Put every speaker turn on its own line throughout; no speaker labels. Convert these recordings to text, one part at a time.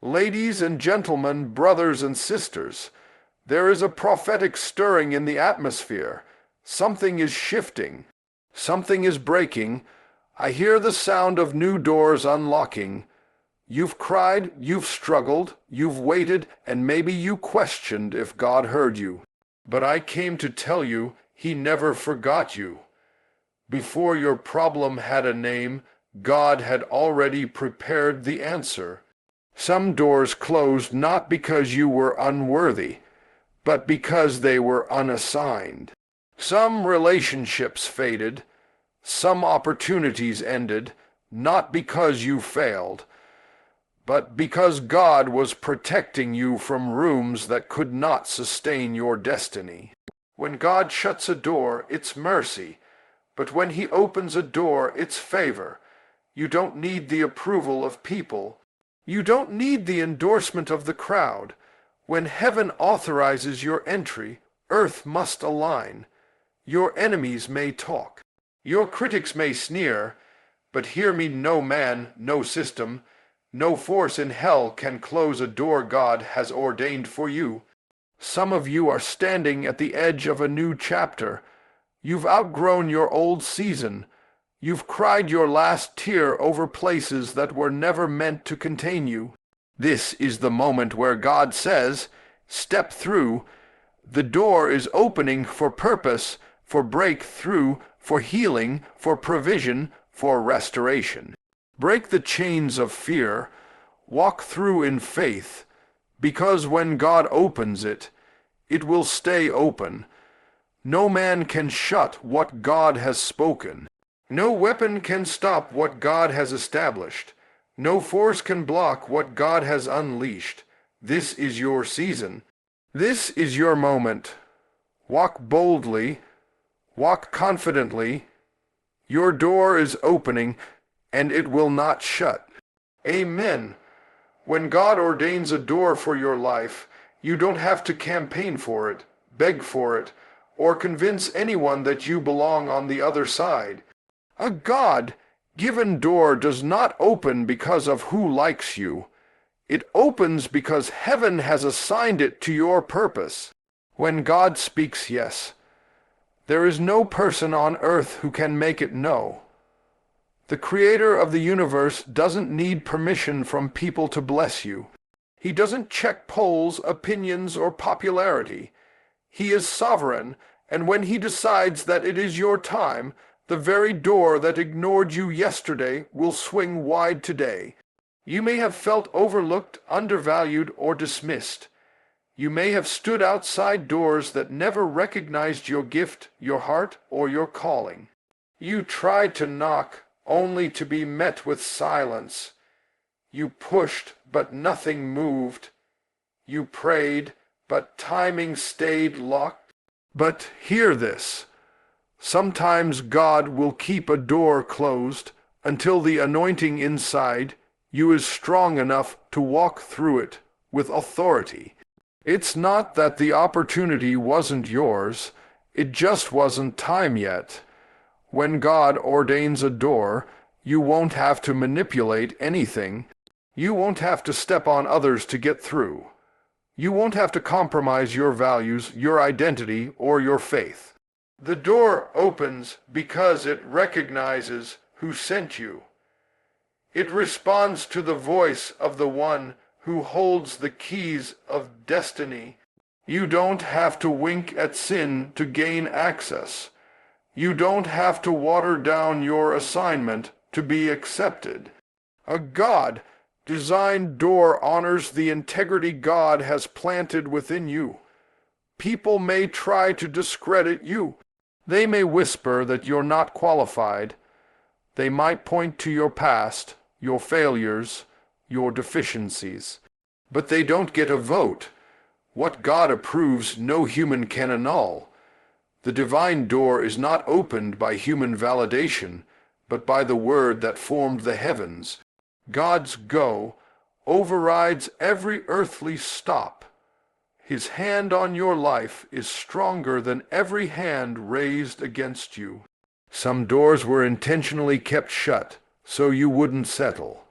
Ladies and gentlemen, brothers and sisters, there is a prophetic stirring in the atmosphere. Something is shifting. Something is breaking. I hear the sound of new doors unlocking. You've cried, you've struggled, you've waited, and maybe you questioned if God heard you. But I came to tell you, He never forgot you. Before your problem had a name, God had already prepared the answer. Some doors closed not because you were unworthy, but because they were unassigned. Some relationships faded, some opportunities ended, not because you failed, but because God was protecting you from rooms that could not sustain your destiny. When God shuts a door, it's mercy, but when He opens a door, it's favor. You don't need the approval of people. You don't need the endorsement of the crowd. When heaven authorizes your entry, earth must align. Your enemies may talk. Your critics may sneer, but hear me, no man, no system, no force in hell can close a door God has ordained for you. Some of you are standing at the edge of a new chapter. You've outgrown your old season. You've cried your last tear over places that were never meant to contain you. This is the moment where God says, step through. The door is opening for purpose, for breakthrough, for healing, for provision, for restoration. Break the chains of fear. Walk through in faith, because when God opens it, it will stay open. No man can shut what God has spoken. No weapon can stop what God has established. No force can block what God has unleashed. This is your season. This is your moment. Walk boldly. Walk confidently. Your door is opening, and it will not shut. Amen. When God ordains a door for your life, you don't have to campaign for it, beg for it, or convince anyone that you belong on the other side. A God-given door does not open because of who likes you. It opens because heaven has assigned it to your purpose. When God speaks yes, there is no person on earth who can make it no. The Creator of the universe doesn't need permission from people to bless you. He doesn't check polls, opinions, or popularity. He is sovereign, and when He decides that it is your time, the very door that ignored you yesterday will swing wide today. You may have felt overlooked, undervalued, or dismissed. You may have stood outside doors that never recognized your gift, your heart, or your calling. You tried to knock, only to be met with silence. You pushed, but nothing moved. You prayed, but timing stayed locked. But hear this. Sometimes God will keep a door closed until the anointing inside you is strong enough to walk through it with authority. It's not that the opportunity wasn't yours, it just wasn't time yet. When God ordains a door, you won't have to manipulate anything. You won't have to step on others to get through. You won't have to compromise your values, your identity, or your faith. The door opens because it recognizes who sent you. It responds to the voice of the one who holds the keys of destiny. You don't have to wink at sin to gain access. You don't have to water down your assignment to be accepted. A God-designed door honors the integrity God has planted within you. People may try to discredit you. They may whisper that you're not qualified. They might point to your past, your failures, your deficiencies. But they don't get a vote. What God approves, no human can annul. The divine door is not opened by human validation, but by the word that formed the heavens. God's go overrides every earthly stop. His hand on your life is stronger than every hand raised against you. Some doors were intentionally kept shut, so you wouldn't settle.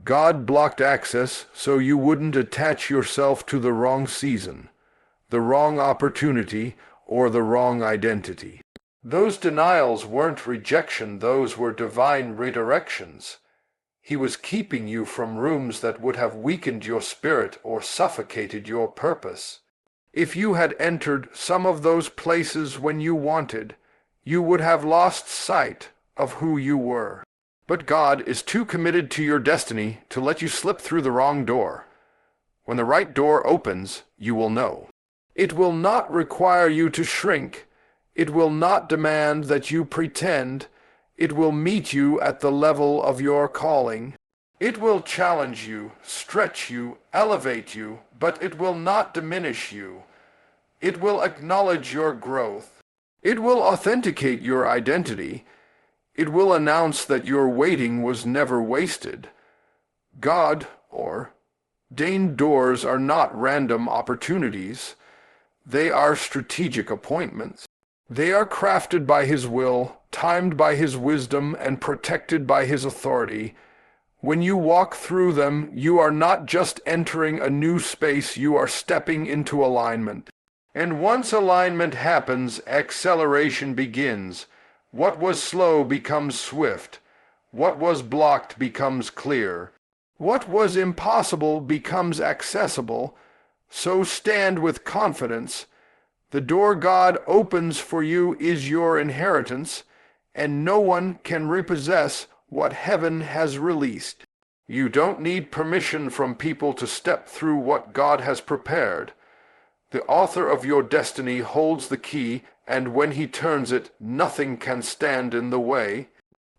God blocked access so you wouldn't attach yourself to the wrong season, the wrong opportunity, or the wrong identity. Those denials weren't rejection, those were divine redirections. He was keeping you from rooms that would have weakened your spirit or suffocated your purpose. If you had entered some of those places when you wanted, you would have lost sight of who you were. But God is too committed to your destiny to let you slip through the wrong door. When the right door opens, you will know. It will not require you to shrink. It will not demand that you pretend. It will meet you at the level of your calling. It will challenge you, stretch you, elevate you, but it will not diminish you. It will acknowledge your growth. It will authenticate your identity. It will announce that your waiting was never wasted. God-Ordained doors are not random opportunities. They are strategic appointments. They are crafted by His will, timed by His wisdom, and protected by His authority. When you walk through them, you are not just entering a new space, you are stepping into alignment. And once alignment happens, acceleration begins. What was slow becomes swift. What was blocked becomes clear. What was impossible becomes accessible. So stand with confidence. The door God opens for you is your inheritance, and no one can repossess what heaven has released. You don't need permission from people to step through what God has prepared. The author of your destiny holds the key, and when He turns it, nothing can stand in the way.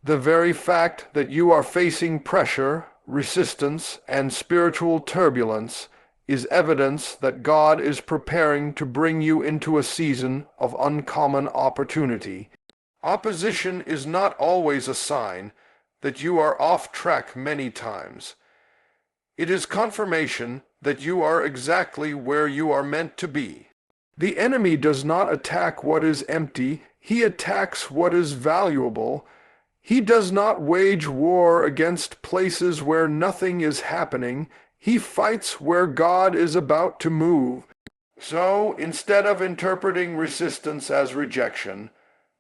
The very fact that you are facing pressure, resistance, and spiritual turbulence is evidence that God is preparing to bring you into a season of uncommon opportunity. Opposition is not always a sign that you are off track many times. It is confirmation that you are exactly where you are meant to be. The enemy does not attack what is empty, he attacks what is valuable. He does not wage war against places where nothing is happening. He fights where God is about to move. So, instead of interpreting resistance as rejection,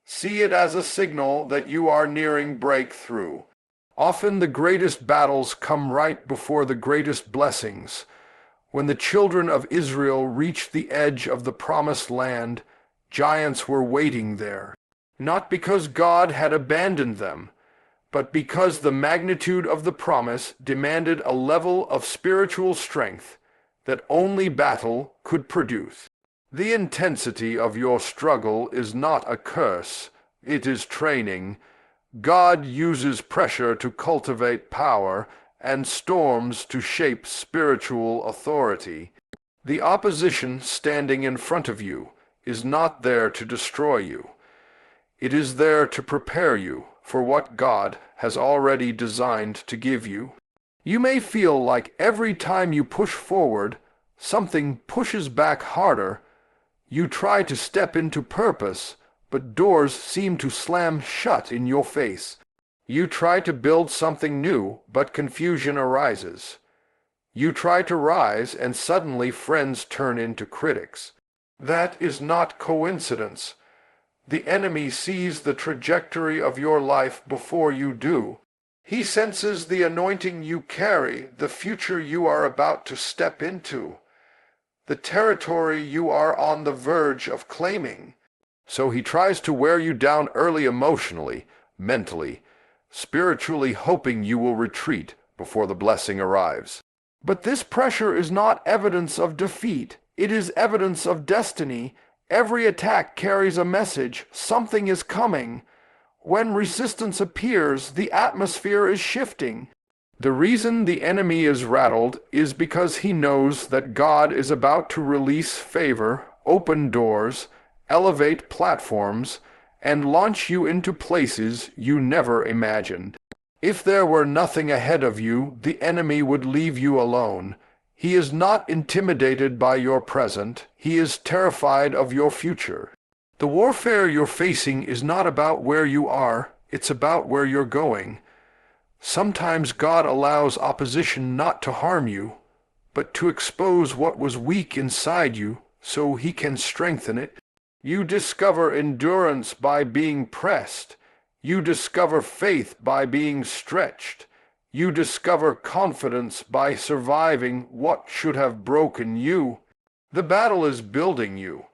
see it as a signal that you are nearing breakthrough. Often the greatest battles come right before the greatest blessings. When the children of Israel reached the edge of the promised land, giants were waiting there, not because God had abandoned them, but because the magnitude of the promise demanded a level of spiritual strength that only battle could produce. The intensity of your struggle is not a curse, it is training. God uses pressure to cultivate power and storms to shape spiritual authority. The opposition standing in front of you is not there to destroy you. It is there to prepare you for what God has already designed to give you. You may feel like every time you push forward, something pushes back harder. You try to step into purpose, but doors seem to slam shut in your face. You try to build something new, but confusion arises. You try to rise, and suddenly friends turn into critics. That is not coincidence. The enemy sees the trajectory of your life before you do. He senses the anointing you carry, the future you are about to step into, the territory you are on the verge of claiming. So he tries to wear you down early emotionally, mentally, spiritually, hoping you will retreat before the blessing arrives. But this pressure is not evidence of defeat. It is evidence of destiny. Every attack carries a message. Something is coming. When resistance appears, the atmosphere is shifting. The reason the enemy is rattled is because he knows that God is about to release favor, open doors, elevate platforms, and launch you into places you never imagined. If there were nothing ahead of you, the enemy would leave you alone. He is not intimidated by your present. He is terrified of your future. The warfare you're facing is not about where you are, it's about where you're going. Sometimes God allows opposition not to harm you, but to expose what was weak inside you so he can strengthen it. You discover endurance by being pressed. You discover faith by being stretched. You discover confidence by surviving what should have broken you. The battle is building you.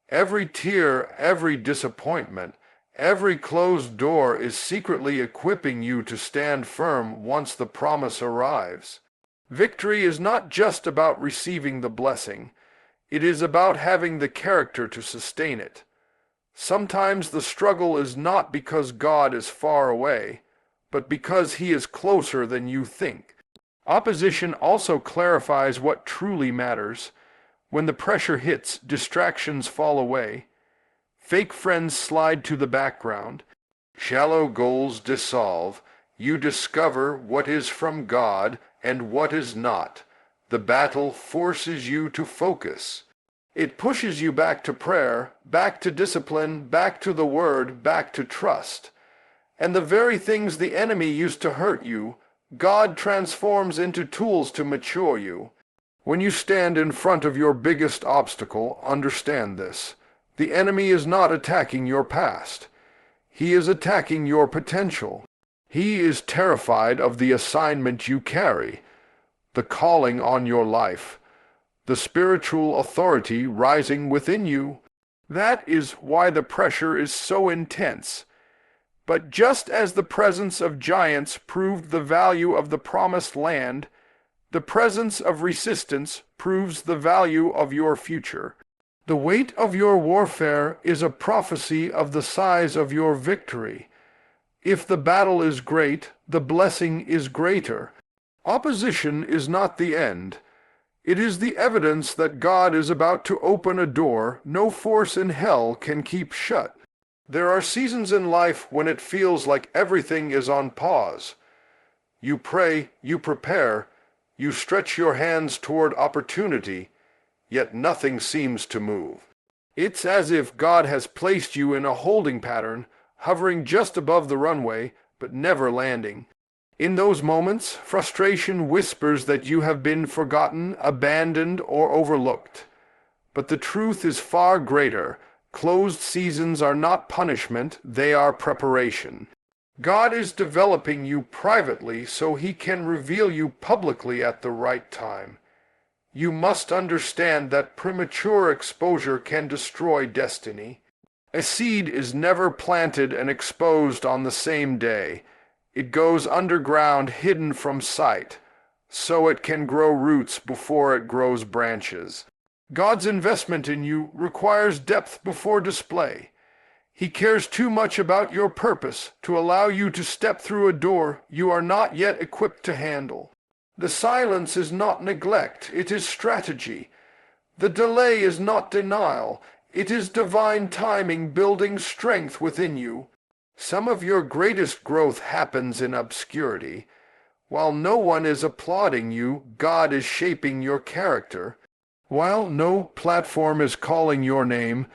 Every tear, every disappointment, every closed door is secretly equipping you to stand firm once the promise arrives. Victory is not just about receiving the blessing. It is about having the character to sustain it. Sometimes the struggle is not because God is far away, but because he is closer than you think. Opposition also clarifies what truly matters. When the pressure hits, distractions fall away. Fake friends slide to the background. Shallow goals dissolve. You discover what is from God and what is not. The battle forces you to focus. It pushes you back to prayer, back to discipline, back to the Word, back to trust. And the very things the enemy used to hurt you, God transforms into tools to mature you. When you stand in front of your biggest obstacle, understand this. The enemy is not attacking your past. He is attacking your potential. He is terrified of the assignment you carry, the calling on your life, the spiritual authority rising within you. That is why the pressure is so intense. But just as the presence of giants proved the value of the promised land, the presence of resistance proves the value of your future. The weight of your warfare is a prophecy of the size of your victory. If the battle is great, the blessing is greater. Opposition is not the end. It is the evidence that God is about to open a door no force in hell can keep shut. There are seasons in life when it feels like everything is on pause. You pray, you prepare, you stretch your hands toward opportunity, yet nothing seems to move. It's as if God has placed you in a holding pattern, hovering just above the runway, but never landing. In those moments, frustration whispers that you have been forgotten, abandoned, or overlooked. But the truth is far greater. Closed seasons are not punishment, they are preparation. God is developing you privately so he can reveal you publicly at the right time. You must understand that premature exposure can destroy destiny. A seed is never planted and exposed on the same day. It goes underground, hidden from sight, so it can grow roots before it grows branches. God's investment in you requires depth before display. He cares too much about your purpose to allow you to step through a door you are not yet equipped to handle. The silence is not neglect, it is strategy. The delay is not denial, it is divine timing building strength within you. Some of your greatest growth happens in obscurity. While no one is applauding you, God is shaping your character. While no platform is calling your name,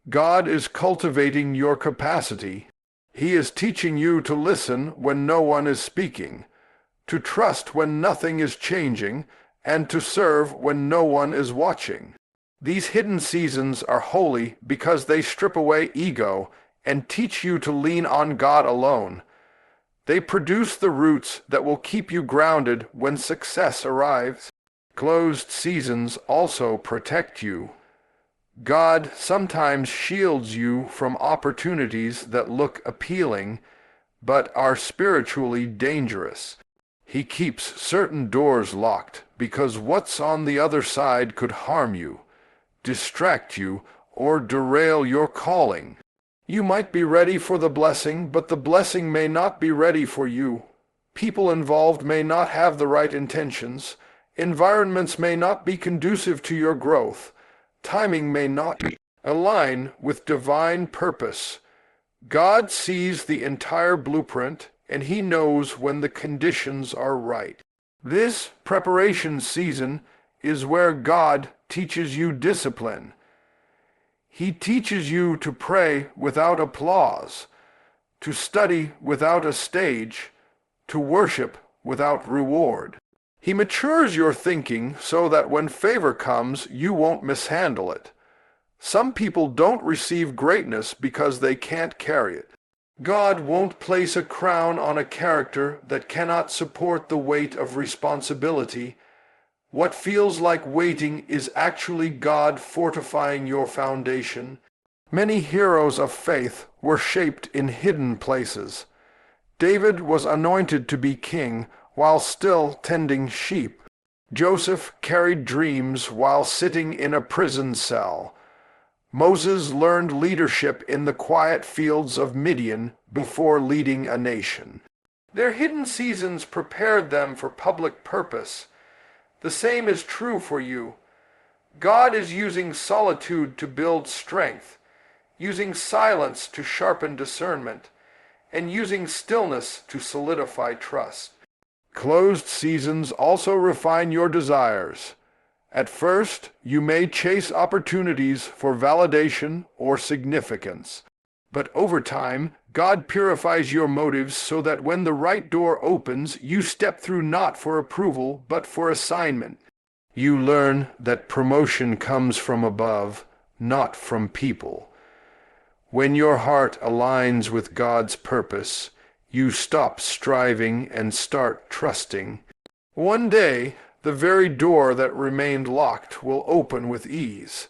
God is cultivating your capacity. He is teaching you to listen when no one is speaking, to trust when nothing is changing, and to serve when no one is watching. These hidden seasons are holy because they strip away ego and teach you to lean on God alone. They produce the roots that will keep you grounded when success arrives. Closed seasons also protect you. God sometimes shields you from opportunities that look appealing, but are spiritually dangerous. He keeps certain doors locked because what's on the other side could harm you, distract you, or derail your calling. You might be ready for the blessing, but the blessing may not be ready for you. People involved may not have the right intentions. Environments may not be conducive to your growth. Timing may not align with divine purpose. God sees the entire blueprint, and he knows when the conditions are right. This preparation season is where God teaches you discipline. He teaches you to pray without applause, to study without a stage, to worship without reward. He matures your thinking so that when favor comes, you won't mishandle it. Some people don't receive greatness because they can't carry it. God won't place a crown on a character that cannot support the weight of responsibility. What feels like waiting is actually God fortifying your foundation. Many heroes of faith were shaped in hidden places. David was anointed to be king while still tending sheep. Joseph carried dreams while sitting in a prison cell. Moses learned leadership in the quiet fields of Midian before leading a nation. Their hidden seasons prepared them for public purpose. The same is true for you. God is using solitude to build strength, using silence to sharpen discernment, and using stillness to solidify trust. Closed seasons also refine your desires. At first, you may chase opportunities for validation or significance. But over time, God purifies your motives so that when the right door opens, you step through not for approval, but for assignment. You learn that promotion comes from above, not from people. When your heart aligns with God's purpose, you stop striving and start trusting. One day, the very door that remained locked will open with ease,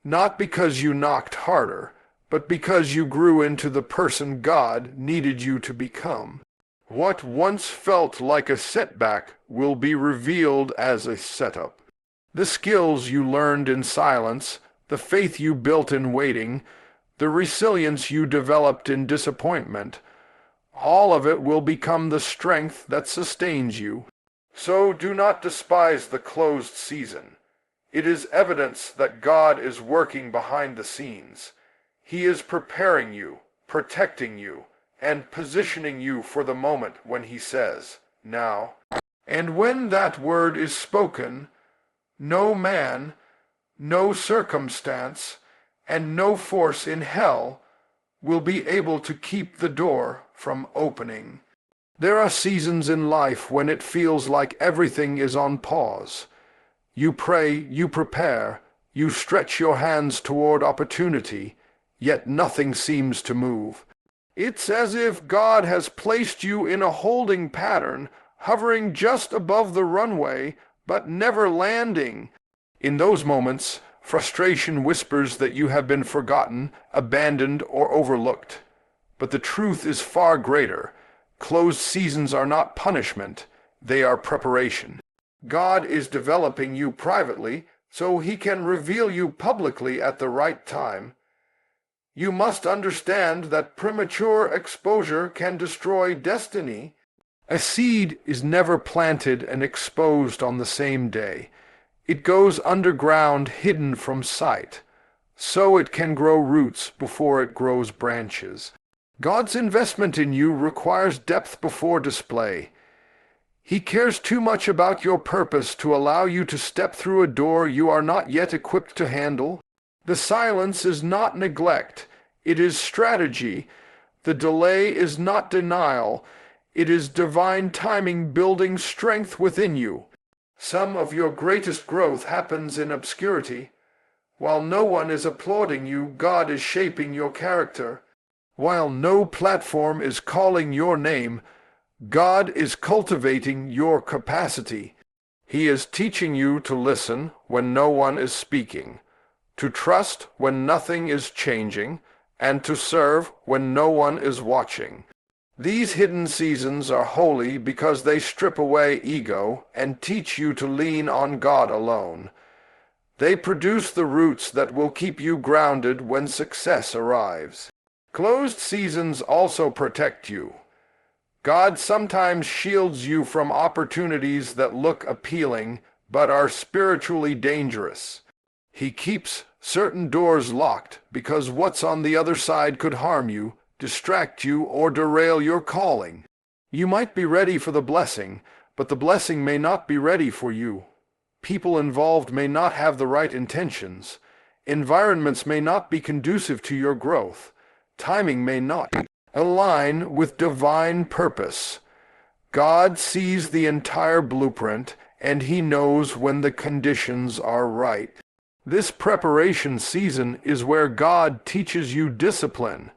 not because you knocked harder, but because you grew into the person God needed you to become. What once felt like a setback will be revealed as a setup. The skills you learned in silence, the faith you built in waiting, the resilience you developed in disappointment, all of it will become the strength that sustains you. So do not despise the closed season. It is evidence that God is working behind the scenes. He is preparing you, protecting you, and positioning you for the moment when he says, "Now." And when that word is spoken, no man, no circumstance, and no force in hell will be able to keep the door from opening. There are seasons in life when it feels like everything is on pause. You pray, you prepare, you stretch your hands toward opportunity, yet nothing seems to move. It's as if God has placed you in a holding pattern, hovering just above the runway, but never landing. In those moments, frustration whispers that you have been forgotten, abandoned, or overlooked. But the truth is far greater. Closed seasons are not punishment, they are preparation. God is developing you privately so he can reveal you publicly at the right time. You must understand that premature exposure can destroy destiny. A seed is never planted and exposed on the same day. It goes underground, hidden from sight. So it can grow roots before it grows branches. God's investment in you requires depth before display. He cares too much about your purpose to allow you to step through a door you are not yet equipped to handle. The silence is not neglect, it is strategy. The delay is not denial, it is divine timing building strength within you. Some of your greatest growth happens in obscurity. While no one is applauding you, God is shaping your character. While no platform is calling your name, God is cultivating your capacity. He is teaching you to listen when no one is speaking, to trust when nothing is changing, and to serve when no one is watching. These hidden seasons are holy because they strip away ego and teach you to lean on God alone. They produce the roots that will keep you grounded when success arrives. Closed seasons also protect you. God sometimes shields you from opportunities that look appealing but are spiritually dangerous. He keeps certain doors locked because what's on the other side could harm you, distract you, or derail your calling. You might be ready for the blessing, but the blessing may not be ready for you. People involved may not have the right intentions. Environments may not be conducive to your growth. Timing may not align with divine purpose. God sees the entire blueprint, and He knows when the conditions are right. This preparation season is where God teaches you discipline.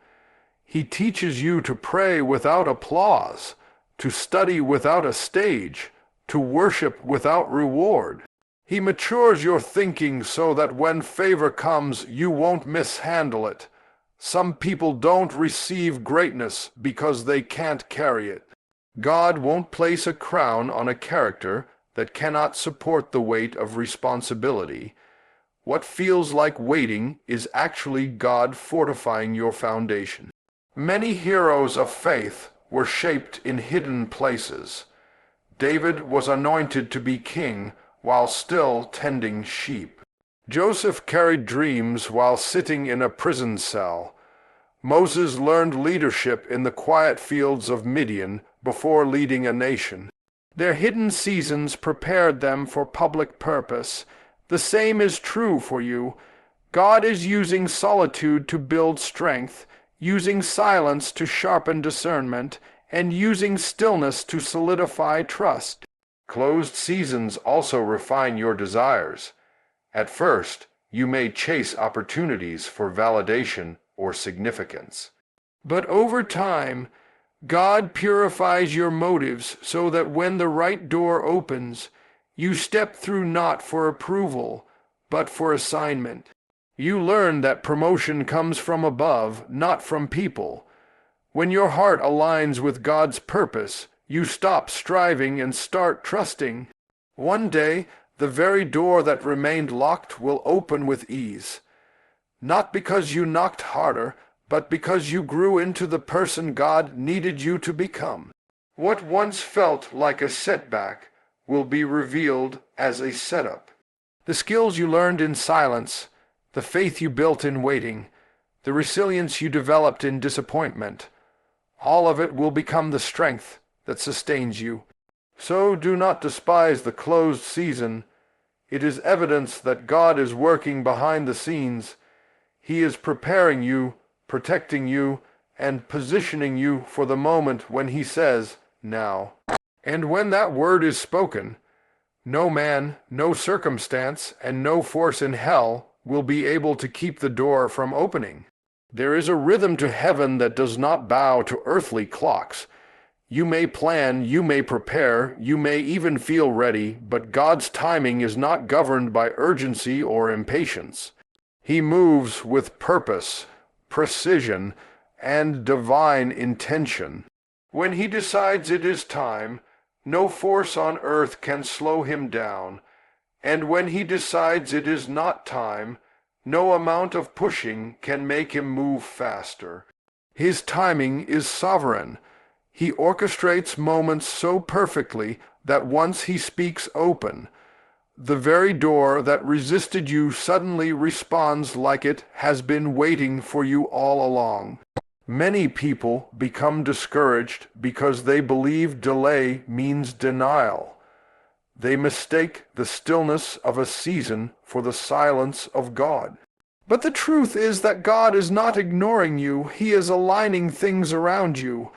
He teaches you to pray without applause, to study without a stage, to worship without reward. He matures your thinking so that when favor comes, you won't mishandle it. Some people don't receive greatness because they can't carry it. God won't place a crown on a character that cannot support the weight of responsibility. What feels like waiting is actually God fortifying your foundation. Many heroes of faith were shaped in hidden places. David was anointed to be king while still tending sheep. Joseph carried dreams while sitting in a prison cell. Moses learned leadership in the quiet fields of Midian before leading a nation. Their hidden seasons prepared them for public purpose. The same is true for you. God is using solitude to build strength, using silence to sharpen discernment, and using stillness to solidify trust. Closed seasons also refine your desires. At first, you may chase opportunities for validation or significance. But over time, God purifies your motives so that when the right door opens, you step through not for approval, but for assignment. You learn that promotion comes from above, not from people. When your heart aligns with God's purpose, you stop striving and start trusting. One day, the very door that remained locked will open with ease. Not because you knocked harder, but because you grew into the person God needed you to become. What once felt like a setback will be revealed as a setup. The skills you learned in silence, the faith you built in waiting, the resilience you developed in disappointment, all of it will become the strength that sustains you. So do not despise the closed season. It is evidence that God is working behind the scenes. He is preparing you, protecting you, and positioning you for the moment when He says, now. And when that word is spoken, no man, no circumstance, and no force in hell will be able to keep the door from opening. There is a rhythm to heaven that does not bow to earthly clocks. You may plan, you may prepare, you may even feel ready, but God's timing is not governed by urgency or impatience. He moves with purpose, precision, and divine intention. When He decides it is time, no force on earth can slow Him down, and when He decides it is not time, no amount of pushing can make Him move faster. His timing is sovereign. He orchestrates moments so perfectly that once He speaks open, the very door that resisted you suddenly responds like it has been waiting for you all along. Many people become discouraged because they believe delay means denial. They mistake the stillness of a season for the silence of God. But the truth is that God is not ignoring you. He is aligning things around you.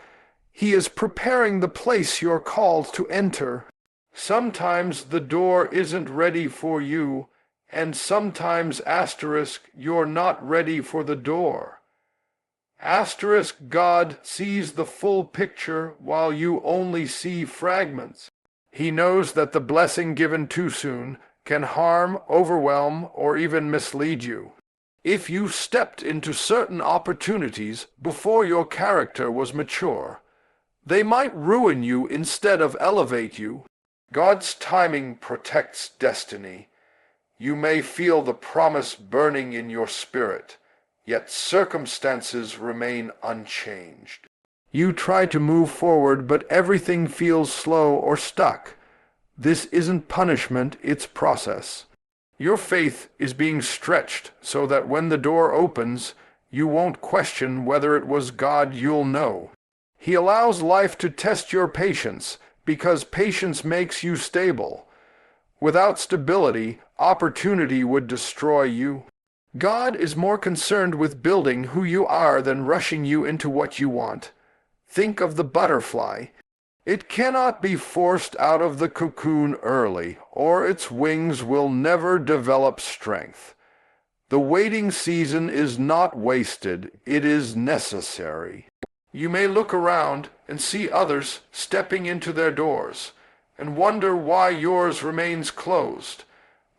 He is preparing the place you're called to enter. Sometimes the door isn't ready for you, and sometimes you're not ready for the door. God sees the full picture while you only see fragments. He knows that the blessing given too soon can harm, overwhelm, or even mislead you. If you stepped into certain opportunities before your character was mature, they might ruin you instead of elevate you. God's timing protects destiny. You may feel the promise burning in your spirit, yet circumstances remain unchanged. You try to move forward, but everything feels slow or stuck. This isn't punishment, it's process. Your faith is being stretched so that when the door opens, you won't question whether it was God. You'll know. He allows life to test your patience because patience makes you stable. Without stability, opportunity would destroy you. God is more concerned with building who you are than rushing you into what you want. Think of the butterfly. It cannot be forced out of the cocoon early, or its wings will never develop strength. The waiting season is not wasted, it is necessary. You may look around and see others stepping into their doors, and wonder why yours remains closed.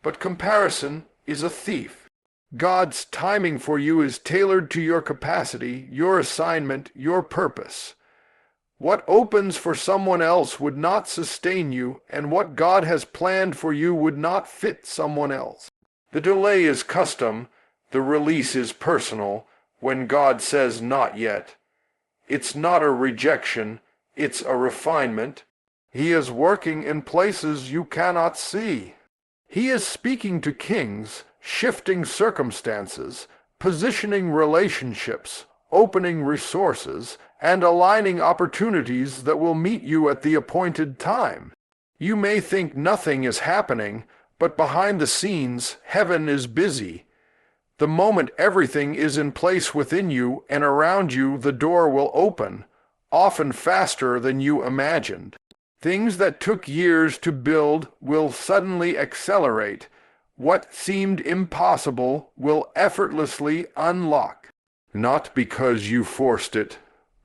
But comparison is a thief. God's timing for you is tailored to your capacity, your assignment, your purpose. What opens for someone else would not sustain you, and what God has planned for you would not fit someone else. The delay is custom, the release is personal, when God says not yet. It's not a rejection, it's a refinement. He is working in places you cannot see. He is speaking to kings, shifting circumstances, positioning relationships, opening resources, and aligning opportunities that will meet you at the appointed time. You may think nothing is happening, but behind the scenes, heaven is busy. The moment everything is in place within you and around you, the door will open, often faster than you imagined. Things that took years to build will suddenly accelerate. What seemed impossible will effortlessly unlock. Not because you forced it,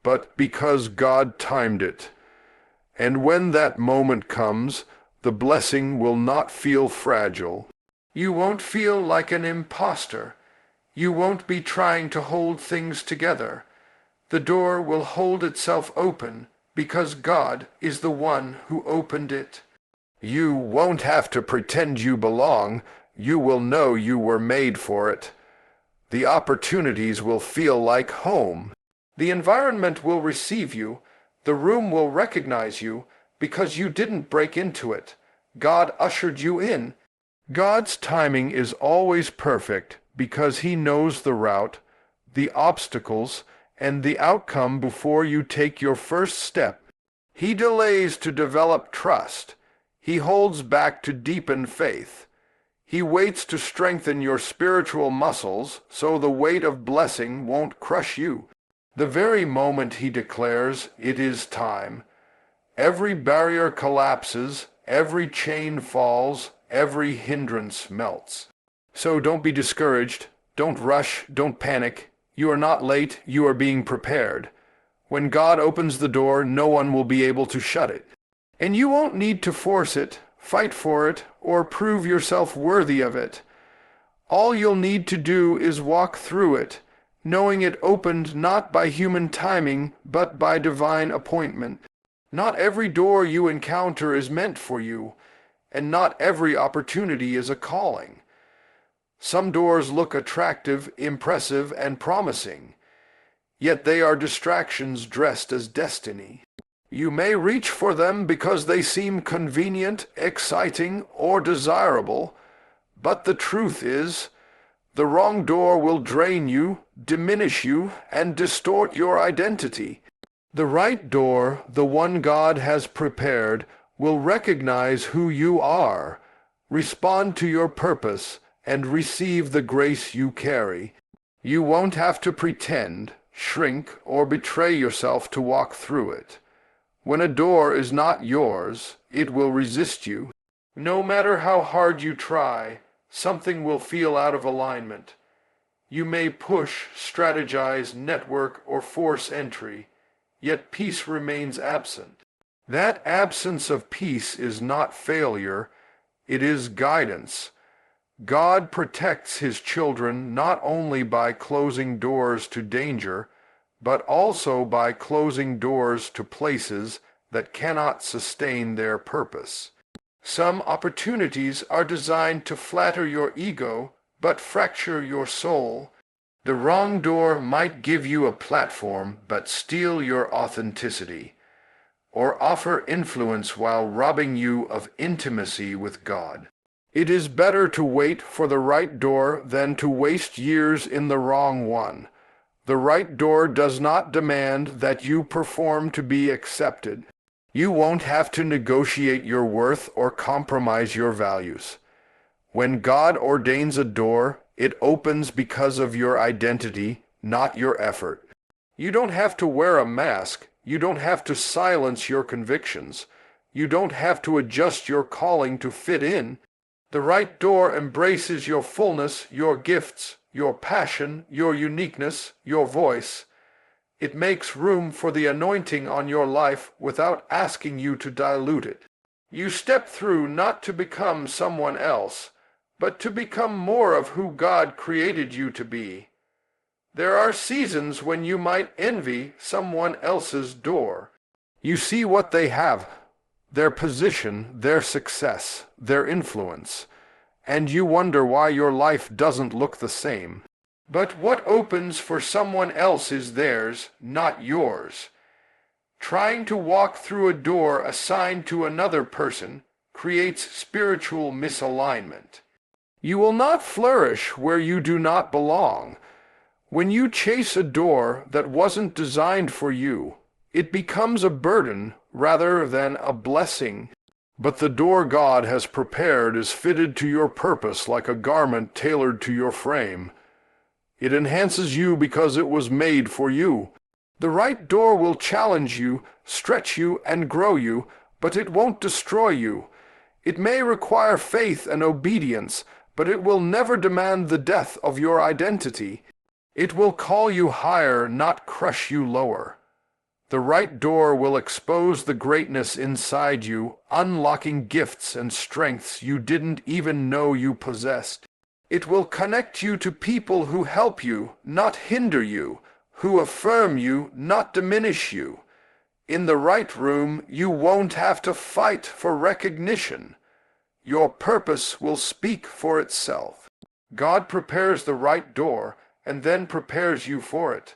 but because God timed it. And when that moment comes, the blessing will not feel fragile. You won't feel like an imposter. You won't be trying to hold things together. The door will hold itself open because God is the one who opened it. You won't have to pretend you belong. You will know you were made for it. The opportunities will feel like home. The environment will receive you. The room will recognize you because you didn't break into it. God ushered you in. God's timing is always perfect because He knows the route, the obstacles, and the outcome before you take your first step. He delays to develop trust. He holds back to deepen faith. He waits to strengthen your spiritual muscles so the weight of blessing won't crush you. The very moment He declares it is time, every barrier collapses, every chain falls, every hindrance melts. So don't be discouraged, don't rush, don't panic. You are not late, you are being prepared. When God opens the door, no one will be able to shut it. And you won't need to force it, fight for it, or prove yourself worthy of it. All you'll need to do is walk through it, knowing it opened not by human timing, but by divine appointment. Not every door you encounter is meant for you, and not every opportunity is a calling. Some doors look attractive, impressive, and promising, yet they are distractions dressed as destiny. You may reach for them because they seem convenient, exciting, or desirable, but the truth is, the wrong door will drain you, diminish you, and distort your identity. The right door, the one God has prepared, will recognize who you are, respond to your purpose, and receive the grace you carry. You won't have to pretend, shrink, or betray yourself to walk through it. When a door is not yours, it will resist you. No matter how hard you try, something will feel out of alignment. You may push, strategize, network, or force entry, yet peace remains absent. That absence of peace is not failure, it is guidance. God protects His children not only by closing doors to danger, but also by closing doors to places that cannot sustain their purpose. Some opportunities are designed to flatter your ego, but fracture your soul. The wrong door might give you a platform, but steal your authenticity, or offer influence while robbing you of intimacy with God. It is better to wait for the right door than to waste years in the wrong one. The right door does not demand that you perform to be accepted. You won't have to negotiate your worth or compromise your values. When God ordains a door, it opens because of your identity, not your effort. You don't have to wear a mask. You don't have to silence your convictions. You don't have to adjust your calling to fit in. The right door embraces your fullness, your gifts, your passion, your uniqueness, your voice. It makes room for the anointing on your life without asking you to dilute it. You step through not to become someone else, but to become more of who God created you to be. There are seasons when you might envy someone else's door. You see what they have, their position, their success, their influence, and you wonder why your life doesn't look the same. But what opens for someone else is theirs, not yours. Trying to walk through a door assigned to another person creates spiritual misalignment. You will not flourish where you do not belong. When you chase a door that wasn't designed for you, it becomes a burden rather than a blessing. But the door God has prepared is fitted to your purpose like a garment tailored to your frame. It enhances you because it was made for you. The right door will challenge you, stretch you, and grow you, but it won't destroy you. It may require faith and obedience, but it will never demand the death of your identity. It will call you higher, not crush you lower. The right door will expose the greatness inside you, unlocking gifts and strengths you didn't even know you possessed. It will connect you to people who help you, not hinder you, who affirm you, not diminish you. In the right room, you won't have to fight for recognition. Your purpose will speak for itself. God prepares the right door and then prepares you for it.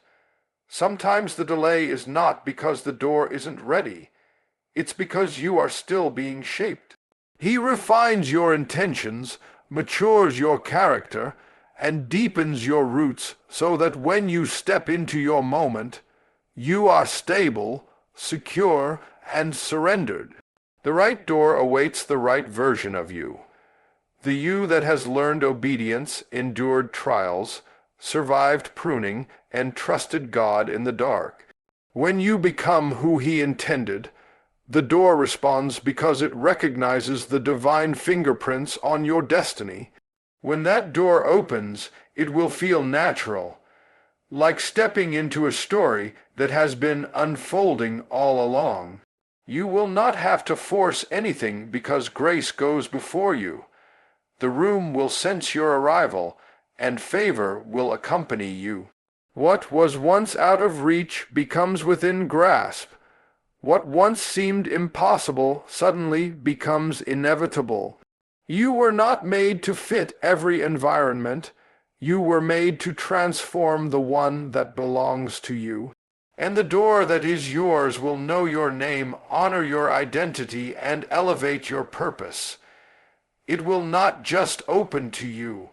Sometimes the delay is not because the door isn't ready. It's because you are still being shaped. He refines your intentions, matures your character, and deepens your roots so that when you step into your moment, you are stable, secure, and surrendered. The right door awaits the right version of you. The you that has learned obedience, endured trials, survived pruning, and trusted God in the dark. When you become who He intended, the door responds because it recognizes the divine fingerprints on your destiny. When that door opens, it will feel natural, like stepping into a story that has been unfolding all along. You will not have to force anything because grace goes before you. The room will sense your arrival, and favor will accompany you. What was once out of reach becomes within grasp. What once seemed impossible suddenly becomes inevitable. You were not made to fit every environment. You were made to transform the one that belongs to you. And the door that is yours will know your name, honor your identity, and elevate your purpose. It will not just open to you.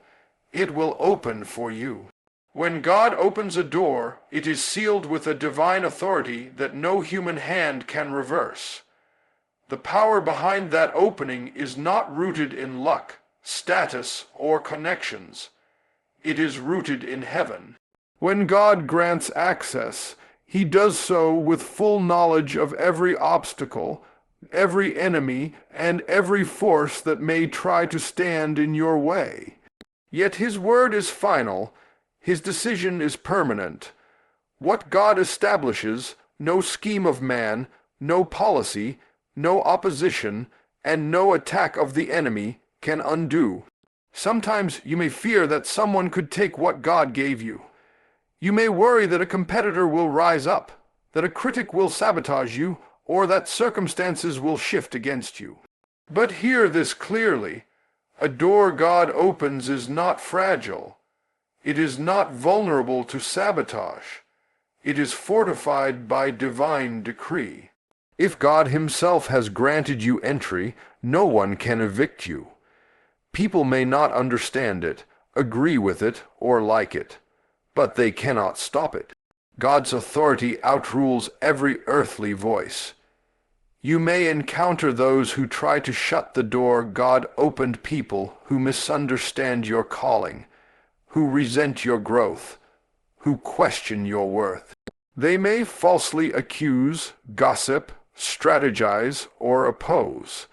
It will open for you. When God opens a door, it is sealed with a divine authority that no human hand can reverse. The power behind that opening is not rooted in luck, status, or connections. It is rooted in heaven. When God grants access, He does so with full knowledge of every obstacle, every enemy, and every force that may try to stand in your way. Yet His word is final. His decision is permanent. What God establishes, no scheme of man, no policy, no opposition, and no attack of the enemy can undo. Sometimes you may fear that someone could take what God gave you. You may worry that a competitor will rise up, that a critic will sabotage you, or that circumstances will shift against you. But hear this clearly. A door God opens is not fragile. It is not vulnerable to sabotage. It is fortified by divine decree. If God Himself has granted you entry, no one can evict you. People may not understand it, agree with it, or like it, but they cannot stop it. God's authority outrules every earthly voice. You may encounter those who try to shut the door God opened, people who misunderstand your calling, who resent your growth, who question your worth. They may falsely accuse, gossip, strategize, or oppose.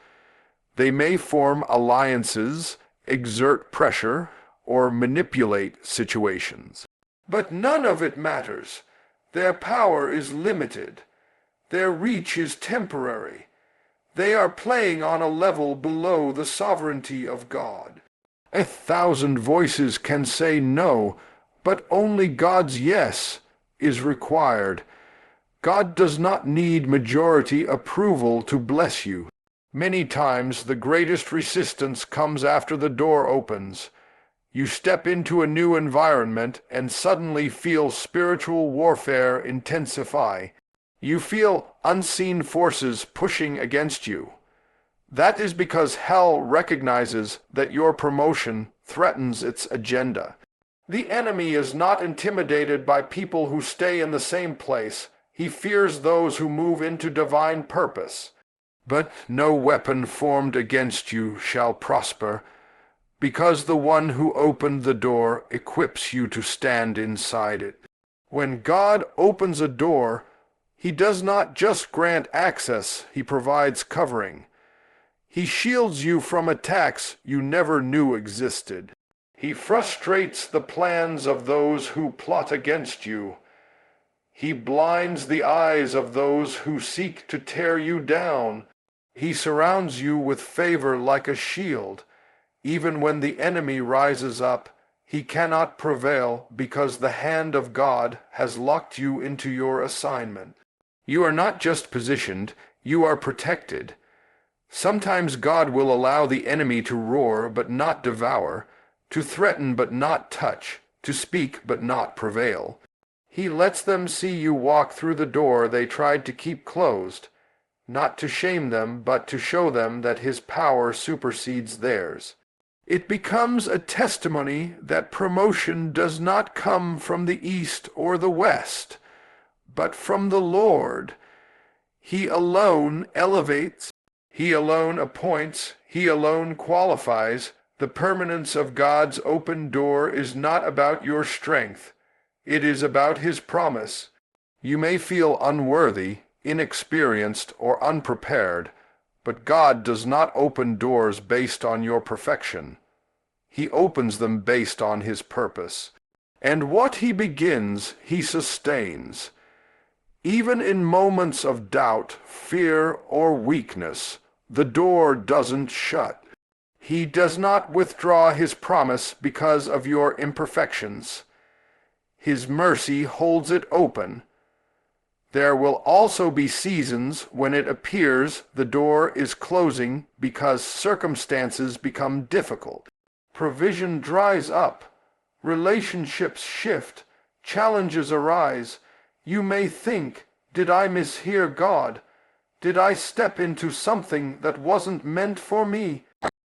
They may form alliances, exert pressure, or manipulate situations. But none of it matters. Their power is limited. Their reach is temporary. They are playing on a level below the sovereignty of God. 1,000 voices can say no, but only God's yes is required. God does not need majority approval to bless you. Many times the greatest resistance comes after the door opens. You step into a new environment and suddenly feel spiritual warfare intensify. You feel unseen forces pushing against you. That is because hell recognizes that your promotion threatens its agenda. The enemy is not intimidated by people who stay in the same place. He fears those who move into divine purpose. But no weapon formed against you shall prosper, because the one who opened the door equips you to stand inside it. When God opens a door, He does not just grant access, He provides covering. He shields you from attacks you never knew existed. He frustrates the plans of those who plot against you. He blinds the eyes of those who seek to tear you down. He surrounds you with favor like a shield. Even when the enemy rises up, he cannot prevail because the hand of God has locked you into your assignment. You are not just positioned, you are protected. Sometimes God will allow the enemy to roar but not devour, to threaten but not touch, to speak but not prevail. He lets them see you walk through the door they tried to keep closed, not to shame them but to show them that His power supersedes theirs. It becomes a testimony that promotion does not come from the east or the west, but from the Lord. He alone elevates, He alone appoints, He alone qualifies. The permanence of God's open door is not about your strength. It is about His promise. You may feel unworthy, inexperienced, or unprepared, but God does not open doors based on your perfection. He opens them based on His purpose. And what He begins, He sustains. Even in moments of doubt, fear, or weakness, the door doesn't shut. He does not withdraw His promise because of your imperfections. His mercy holds it open. There will also be seasons when it appears the door is closing because circumstances become difficult. Provision dries up. Relationships shift. Challenges arise. You may think, did I mishear God? Did I step into something that wasn't meant for me?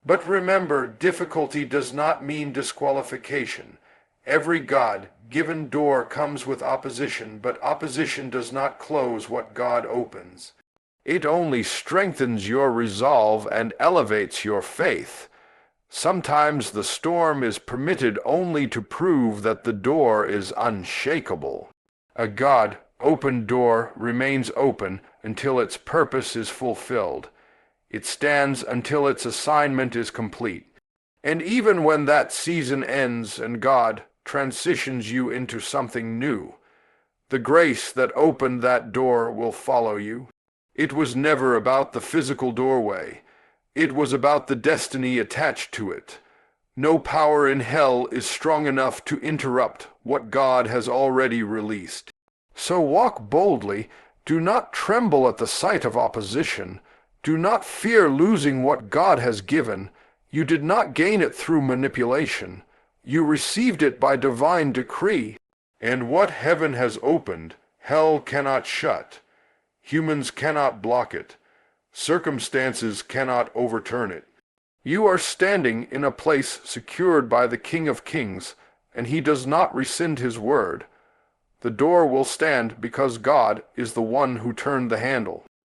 But remember, difficulty does not mean disqualification. Every God-given door comes with opposition, but opposition does not close what God opens. It only strengthens your resolve and elevates your faith. Sometimes the storm is permitted only to prove that the door is unshakable. A God-opened door remains open until its purpose is fulfilled. It stands until its assignment is complete. And even when that season ends and God transitions you into something new, the grace that opened that door will follow you. It was never about the physical doorway. It was about the destiny attached to it. No power in hell is strong enough to interrupt what God has already released. So walk boldly. Do not tremble at the sight of opposition. Do not fear losing what God has given. You did not gain it through manipulation. You received it by divine decree. And what heaven has opened, hell cannot shut. Humans cannot block it. Circumstances cannot overturn it. You are standing in a place secured by the King of Kings, and He does not rescind His word. The door will stand because God is the one who turned the handle.